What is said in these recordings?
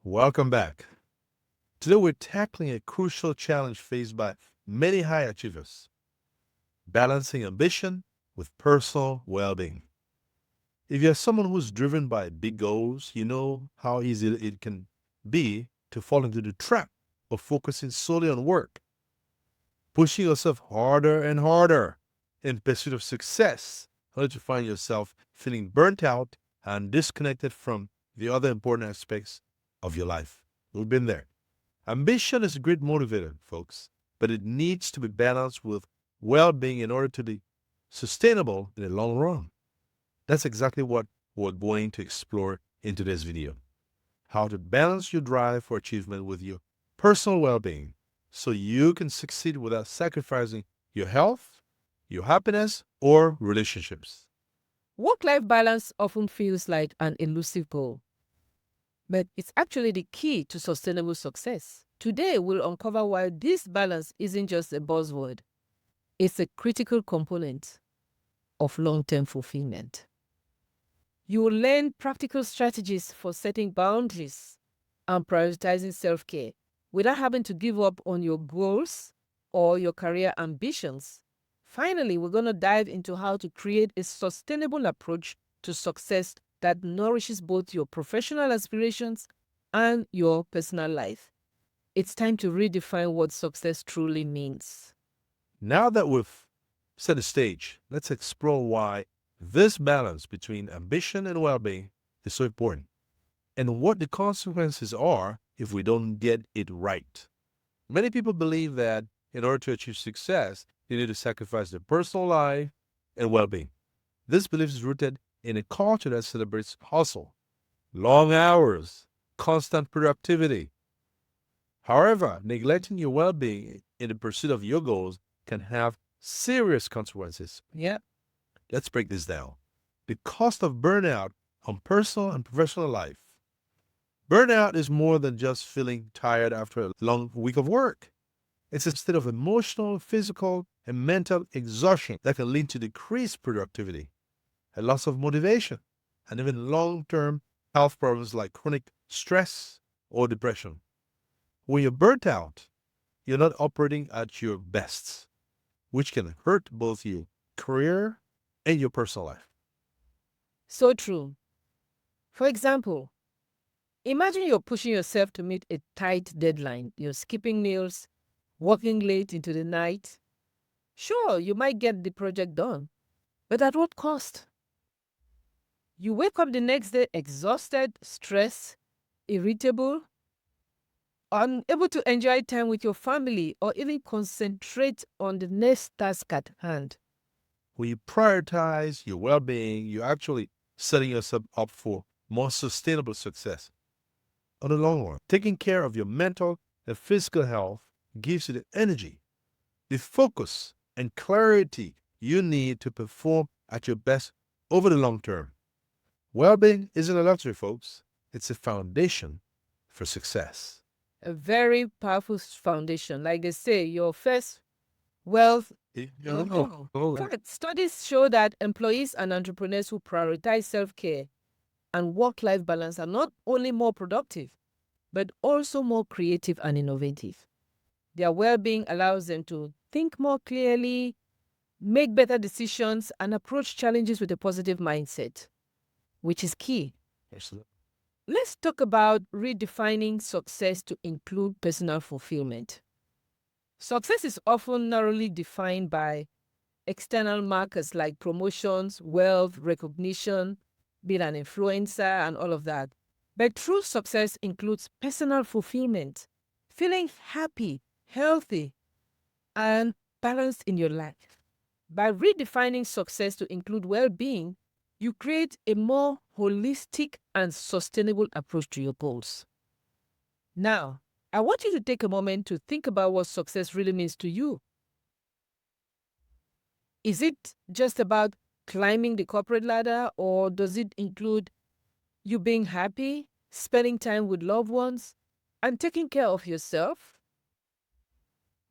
Welcome back. Today we're tackling a crucial challenge faced by many high achievers: balancing ambition with personal well being. If you're someone who's driven by big goals, you know how easy it can be to fall into the trap of focusing solely on work, pushing yourself harder and harder in pursuit of success, only to find yourself feeling burnt out and disconnected from the other important aspects of your life. We've been there. Ambition is a great motivator, folks, but it needs to be balanced with well being in order to be sustainable in the long run. That's exactly what we're going to explore in today's video: how to balance your drive for achievement with your personal well being so you can succeed without sacrificing your health, your happiness, or relationships. Work life balance often feels like an elusive goal, but it's actually the key to sustainable success. Today, we'll uncover why this balance isn't just a buzzword, it's a critical component of long term fulfillment. You will learn practical strategies for setting boundaries and prioritizing self care without having to give up on your goals or your career ambitions. Finally, we're going to dive into how to create a sustainable approach to success that nourishes both your professional aspirations and your personal life. It's time to redefine what success truly means. Now that we've set the stage, let's explore why this balance between ambition and well being is so important, and what the consequences are if we don't get it right. Many people believe that in order to achieve success, they need to sacrifice their personal life and well being. This belief is rooted in a culture that celebrates hustle, long hours, constant productivity. However, neglecting your well being in the pursuit of your goals can have serious consequences. Yeah. Let's break this down. The cost of burnout on personal and professional life. Burnout is more than just feeling tired after a long week of work. It's a state of emotional, physical, and mental exhaustion that can lead to decreased productivity, a loss of motivation, and even long term health problems like chronic stress or depression. When you're burnt out, you're not operating at your best, which can hurt both your career and your personal life. So true. For example, imagine you're pushing yourself to meet a tight deadline. You're skipping meals, working late into the night. Sure, you might get the project done, but at what cost? You wake up the next day exhausted, stressed, irritable, unable to enjoy time with your family or even concentrate on the next task at hand. When you prioritize your well being, you're actually setting yourself up for more sustainable success on the long run. Taking care of your mental and physical health gives you the energy, the focus, and clarity you need to perform at your best over the long term. Well being isn't a luxury, folks, it's a foundation for success. A very powerful foundation. Like they say, your first wealth. In fact, studies show that employees and entrepreneurs who prioritize self care and work life balance are not only more productive, but also more creative and innovative. Their well being allows them to think more clearly, make better decisions, and approach challenges with a positive mindset, which is key. Absolutely. Let's talk about redefining success to include personal fulfillment. Success is often narrowly defined by external markers like promotions, wealth, recognition, being an influencer, and all of that. But true success includes personal fulfillment, feeling happy, healthy, and balanced in your life. By redefining success to include well being, you create a more holistic and sustainable approach to your goals. Now, I want you to take a moment to think about what success really means to you. Is it just about climbing the corporate ladder, or does it include you being happy, spending time with loved ones, and taking care of yourself?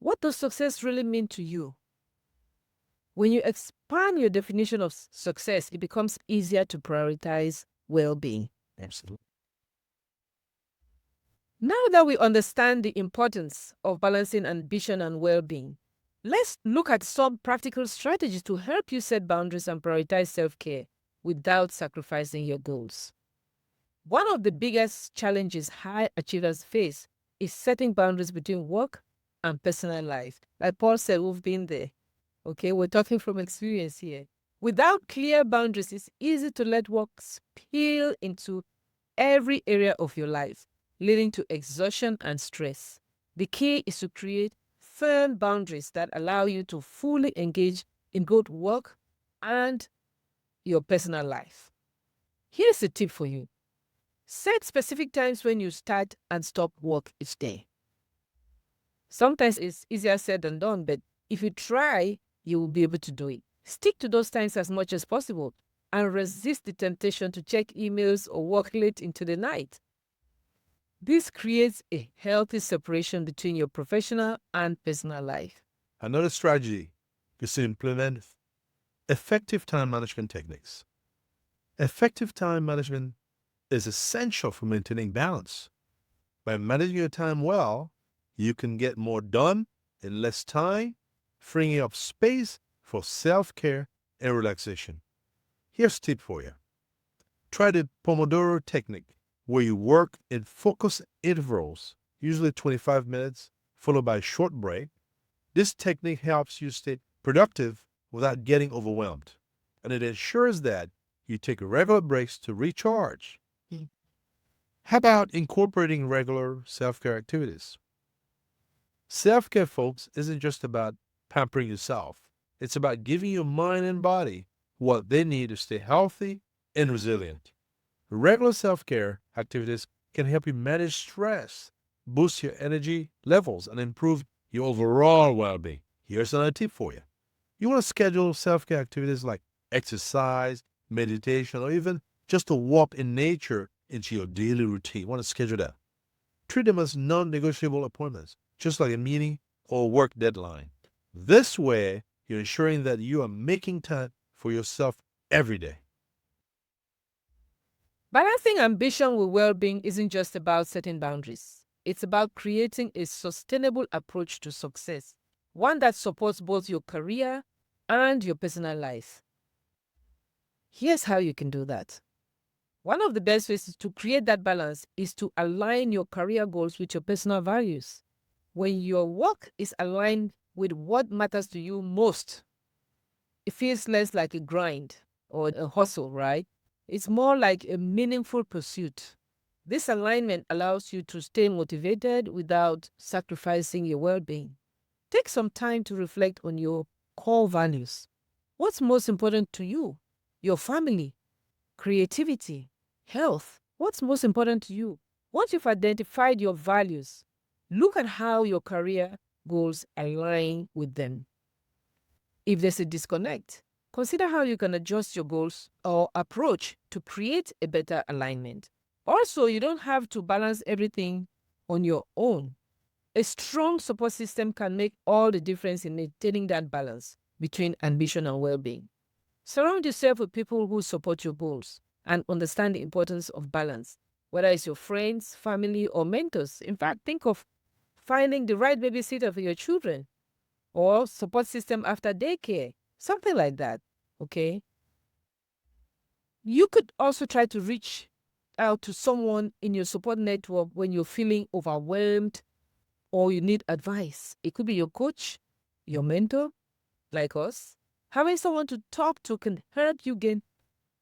What does success really mean to you? When you expand your definition of success, it becomes easier to prioritize well being. Absolutely. Now that we understand the importance of balancing ambition and well-being, let's look at some practical strategies to help you set boundaries and prioritize self-care without sacrificing your goals. One of the biggest challenges high achievers face is setting boundaries between work and personal life. Like Paul said, we've been there. Okay, we're talking from experience here. Without clear boundaries, it's easy to let work spill into every area of your life, leading to exhaustion and stress. The key is to create firm boundaries that allow you to fully engage in both work and your personal life. Here's a tip for you. Set specific times when you start and stop work each day. Sometimes it's easier said than done, but if you try, you will be able to do it. Stick to those times as much as possible and resist the temptation to check emails or work late into the night. This creates a healthy separation between your professional and personal life. Another strategy is to implement effective time management techniques. Effective time management is essential for maintaining balance. By managing your time well, you can get more done in less time, freeing up space for self-care and relaxation. Here's a tip for you. Try the Pomodoro technique, where you work in focused intervals, usually 25 minutes, followed by a short break. This technique helps you stay productive without getting overwhelmed, and it ensures that you take regular breaks to recharge. How about incorporating regular self-care activities? Self-care, folks, isn't just about pampering yourself. It's about giving your mind and body what they need to stay healthy and resilient. Regular self-care activities can help you manage stress, boost your energy levels, and improve your overall well-being. Here's another tip for you. You want to schedule self-care activities like exercise, meditation, or even just a walk in nature into your daily routine. You want to schedule that. Treat them as non-negotiable appointments, just like a meeting or work deadline. This way, you're ensuring that you are making time for yourself every day. Balancing ambition with well-being isn't just about setting boundaries. It's about creating a sustainable approach to success, one that supports both your career and your personal life. Here's how you can do that. One of the best ways to create that balance is to align your career goals with your personal values. When your work is aligned with what matters to you most, it feels less like a grind or a hustle, right? It's more like a meaningful pursuit. This alignment allows you to stay motivated without sacrificing your well being. Take some time to reflect on your core values. What's most important to you? Your family, creativity, health. What's most important to you? Once you've identified your values, look at how your career goals align with them. If there's a disconnect, consider how you can adjust your goals or approach to create a better alignment. Also, you don't have to balance everything on your own. A strong support system can make all the difference in maintaining that balance between ambition and well being. Surround yourself with people who support your goals and understand the importance of balance, whether it's your friends, family, or mentors. In fact, think of finding the right babysitter for your children or support system after daycare, something like that. Okay. You could also try to reach out to someone in your support network when you're feeling overwhelmed or you need advice. It could be your coach, your mentor, like us. Having someone to talk to can help you gain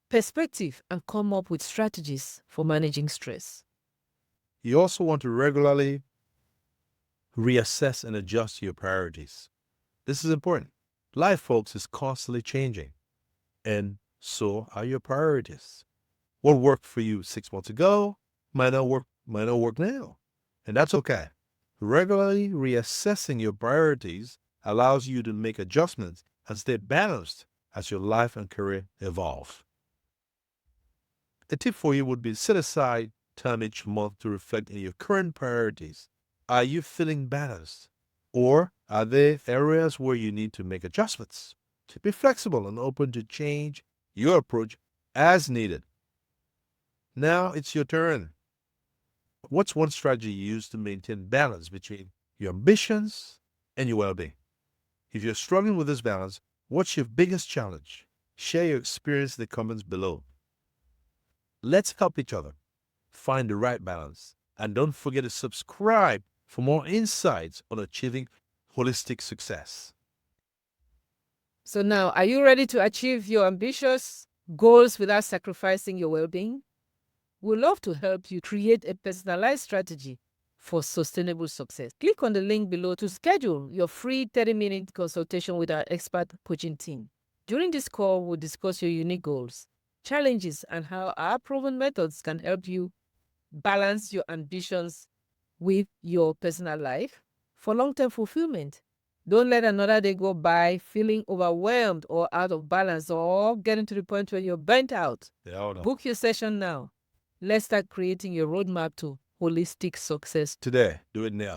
perspective and come up with strategies for managing stress. You also want to regularly reassess and adjust your priorities. This is important. Life, folks, is constantly changing, and so are your priorities. What worked for you 6 months ago might not work now, and that's okay. Regularly reassessing your priorities allows you to make adjustments and stay balanced as your life and career evolve. A tip for you would be set aside time each month to reflect on your current priorities. Are you feeling balanced? Or are there areas where you need to make adjustments? To be flexible and open to change your approach as needed. Now it's your turn. What's one strategy you use to maintain balance between your ambitions and your well-being? If you're struggling with this balance, what's your biggest challenge? Share your experience in the comments below. Let's help each other find the right balance. And don't forget to subscribe for more insights on achieving holistic success. So now, are you ready to achieve your ambitious goals without sacrificing your well-being? We'd love to help you create a personalized strategy for sustainable success. Click on the link below to schedule your free 30-minute consultation with our expert coaching team. During this call, we'll discuss your unique goals, challenges, and how our proven methods can help you balance your ambitions with your personal life for long-term fulfillment. Don't let another day go by feeling overwhelmed or out of balance or getting to the point where you're burnt out. Book your session now. Let's start creating your roadmap to holistic success. Today, do it now.